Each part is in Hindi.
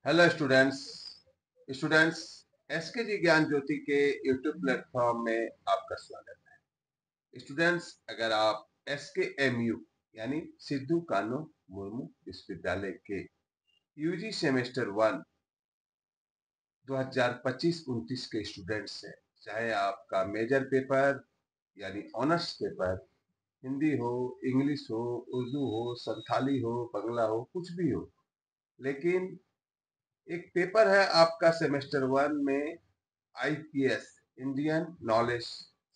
Hello students. स्टूडेंट्स, एसके जी ज्ञान ज्योति के यूट्यूब प्लेटफॉर्म में आपका स्वागत है। स्टूडेंट्स, अगर आप एसके एमयू यानी सिद्धू कान्हू मुर्मू विश्वविद्यालय के यूजी सेमेस्टर 1 2025-29 के स्टूडेंट्स हैं, चाहे आपका मेजर पेपर यानी ऑनर्स पेपर हिंदी हो, इंग्लिश हो, उर्दू हो, संथाली हो, बंगला हो, कुछ भी हो, लेकिन एक पेपर है आपका सेमेस्टर 1 में आईपीएस इंडियन नॉलेज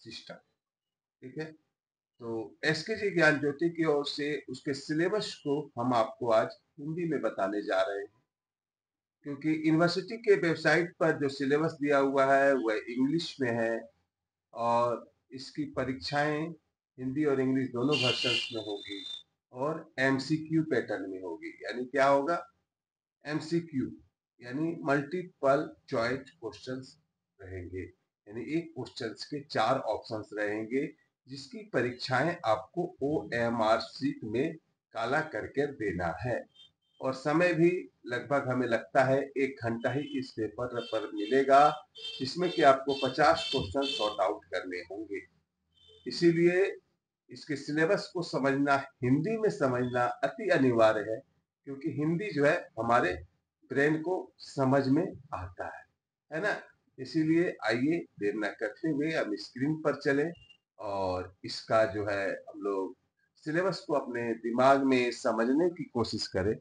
सिस्टम। ठीक है, तो एसके जी ज्ञान ज्योति की ओर से उसके सिलेबस को हम आपको आज हिंदी में बताने जा रहे हैं, क्योंकि यूनिवर्सिटी के वेबसाइट पर जो सिलेबस दिया हुआ है वह इंग्लिश में है और इसकी परीक्षाएं हिंदी और इंग्लिश दोनों वर्जन्स में होगी और एमसीक्यू पैटर्न में होगी। यानी क्या होगा? एमसीक्यू यानी मल्टीपल चॉइस क्वेश्चंस रहेंगे, यानी एक क्वेश्चंस के 4 ऑप्शंस रहेंगे जिसकी परीक्षाएं आपको ओएमआर शीट में काला करके देना है। और समय भी लगभग हमें लगता है 1 घंटा ही इस पेपर पर मिलेगा, जिसमें कि आपको 50 क्वेश्चन सॉर्ट आउट करने होंगे। इसीलिए इसके सिलेबस को समझना, हिंदी में समझना अति अनिवार्य है, क्योंकि हिंदी जो है हमारे ब्रेन को समझ में आता है ना। इसीलिए आइए देर न करते हुए हम स्क्रीन पर चलें और इसका जो है हम लोग सिलेबस को अपने दिमाग में समझने की कोशिश करें।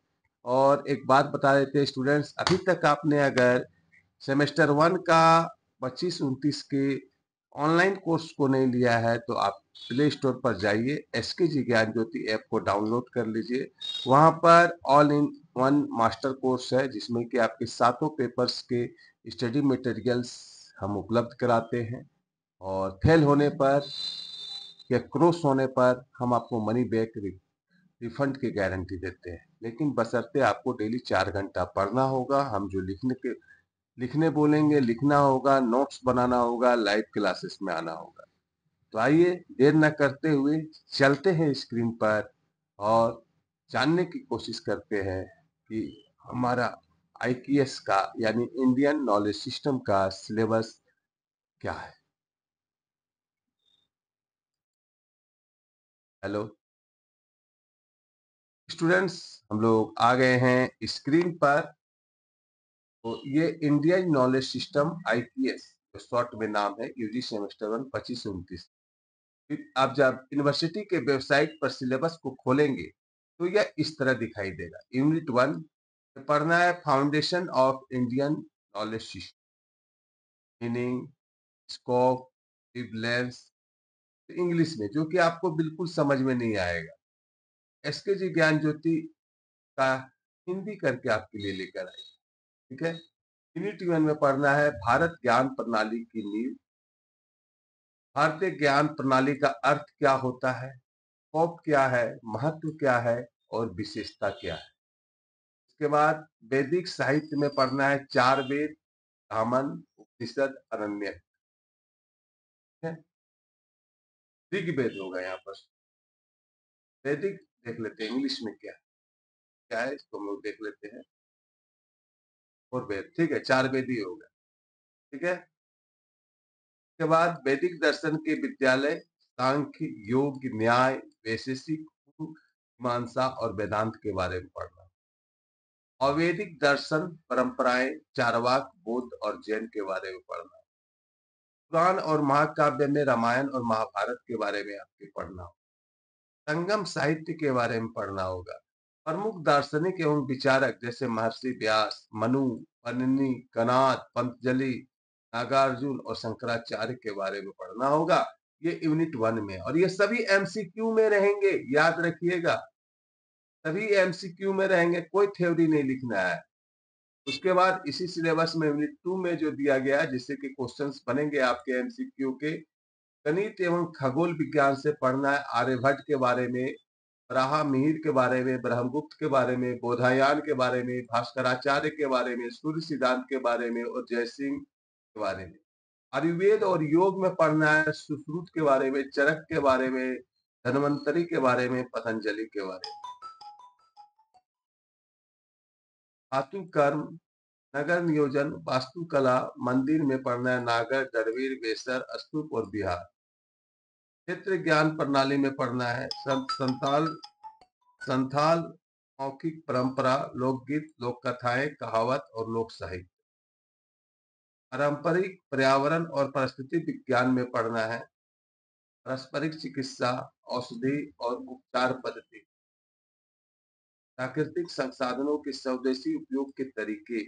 और एक बात बता देते हैं स्टूडेंट्स, अभी तक आपने अगर सेमेस्टर 1 का 25-29 के ऑनलाइन कोर्स को नहीं लिया है तो आप प्ले स्टोर पर जाइए, एसके जी ज्ञान ज्योति ऐप को डाउनलोड कर लीजिए। वहां पर all in one master course है जिसमें कि आपके सातों पेपर्स के स्टडी मटेरियल्स हम उपलब्ध कराते हैं, और फेल होने पर या क्रॉस होने पर हम आपको मनी बैक रिफंड की गारंटी देते हैं, लेकिन बशर्ते आपको डेली 4 घंटा पढ़ना होगा। हम जो लिखने बोलेंगे लिखना होगा, नोट्स बनाना होगा, लाइव क्लासेस में आना होगा। तो आइए देर न करते हुए चलते हैं स्क्रीन पर और जानने की कोशिश करते हैं कि हमारा आईपीएस का यानी इंडियन नॉलेज सिस्टम का सिलेबस क्या है। हेलो स्टूडेंट्स, हम लोग आ गए हैं स्क्रीन पर। तो ये Indian knowledge system IPS short में नाम है, यूजी सेमेस्टर 1 25-29। आप जब यूनिवर्सिटी के वेबसाइट पर सिलेबस को खोलेंगे तो यह इस तरह दिखाई देगा। यूनिट 1 पढ़ना है foundation of Indian knowledge system, meaning, scope, prevalence, English में, जो कि आपको बिल्कुल समझ में नहीं आएगा। एसके जी ज्ञान ज्योति का हिंदी करके आपके लिए लेकर आए। ठीक है, यूनिट 1 में पढ़ना है भारत ज्ञान प्रणाली की नींव, भारतीय ज्ञान प्रणाली का अर्थ क्या होता है, स्कोप क्या है, महत्व क्या है और विशेषता क्या है। उसके बाद वैदिक साहित्य में पढ़ना है 4 वेद, ब्राह्मण, उपनिषद, अरण्यक। ऋग्वेद होगा यहाँ पर। वैदिक देख लेते हैं इंग्लिश में क्या क्या है, इसको हम लोग देख लेते हैं। और वेद, ठीक है, 4 वेद ही होगा। ठीक है, उसके बाद वैदिक दर्शन के विद्यालय सांख्य, योग, न्याय, वैशेषिक, मीमांसा और वेदांत के बारे में पढ़ना। अवैदिक दर्शन परंपराएं, चारवाक, बौद्ध और जैन के बारे में पढ़ना। पुराण और महाकाव्य में रामायण और महाभारत के बारे में आपके पढ़ना होगा। संगम साहित्य के बारे में पढ़ना होगा। प्रमुख दार्शनिक एवं विचारक जैसे महर्षि व्यास, मनु, पन्नी, कनाद, पंतजलि, नागार्जुन और शंकराचार्य के बारे में पढ़ना होगा। ये यूनिट 1 में, और ये सभी एमसीक्यू में रहेंगे, याद रखिएगा। सभी एमसीक्यू में रहेंगे, कोई थ्योरी नहीं लिखना है। उसके बाद इसी सिलेबस में यूनिट 2 में जो दिया गया है, जिससे कि क्वेश्चंस बनेंगे आपके एमसीक्यू के, गणित एवं खगोल विज्ञान से पढ़ना है आर्यभट्ट के बारे में, वराह मिहिर के बारे में, ब्रह्मगुप्त के बारे में, बोधायन के बारे में, भास्कराचार्य के बारे में, सूर्य सिद्धांत के बारे में और जयसिंह के बारे में। आयुर्वेद और योग में पढ़ना है सुश्रुत के बारे में, चरक के बारे में, धन्वंतरी के बारे में, पतंजलि के बारे में। धातु कर्म, नगर नियोजन, वास्तुकला, मंदिर में पढ़ना है नागर, गढ़वीर, बेसर, स्तूप और बिहार। क्षेत्र ज्ञान प्रणाली में पढ़ना है संताल संथाल, मौखिक परंपरा, लोकगीत, लोक कथाएं, कहावत और लोक साहित्य। पारंपरिक पर्यावरण और परिस्थिति विज्ञान में पढ़ना है पारस्परिक चिकित्सा, औषधि और उपचार पद्धति। प्राकृतिक संसाधनों के स्वदेशी उपयोग के तरीके,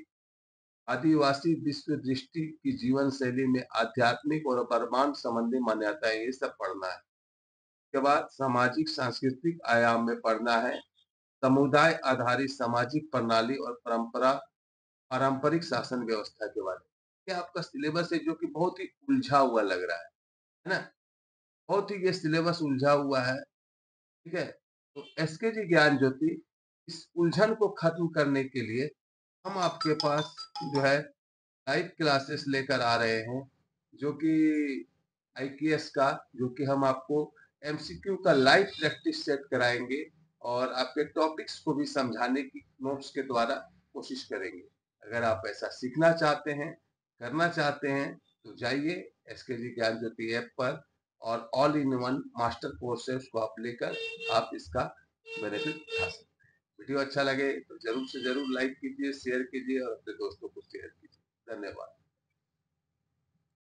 आदिवासी विश्व दृष्टि की जीवन शैली में आध्यात्मिक और ब्रह्मांड संबंधी मान्यताएं, ये सब पढ़ना है। उसके बाद सामाजिक सांस्कृतिक आयाम में पढ़ना है समुदाय आधारित सामाजिक प्रणाली और परंपरा पारंपरिक शासन व्यवस्था के बारे में। ये आपका सिलेबस है जो कि बहुत ही उलझा हुआ लग रहा है ना? बहुत ही ये सिलेबस उलझा हुआ है, ठीक है? तो एसकेजी ज्ञान ज्योति इस उलझन को खत्म करने के लिए हम आपके पास जो है लाइव क्लासेस लेकर आ रहे हैं, जो कि आईक्यूएस का, जो कि हम आपको एमसीक्यू का लाइव प्रैक्टिस सेट कराएंगे और आपके टॉपिक्स को भी समझाने की नोट्स के द्वारा कोशिश करेंगे। अगर आप ऐसा सीखना चाहते हैं, करना चाहते हैं, तो जाइए एसकेजी ज्ञान ज्योति ऐप पर और all in one master courses को आप लेकर आप इसका बेनिफिट उठा सकते हैं। वीडियो अच्छा लगे तो जरूर से जरूर लाइक कीजिए, शेयर कीजिए और अपने दोस्तों को शेयर कीजिए। धन्यवाद।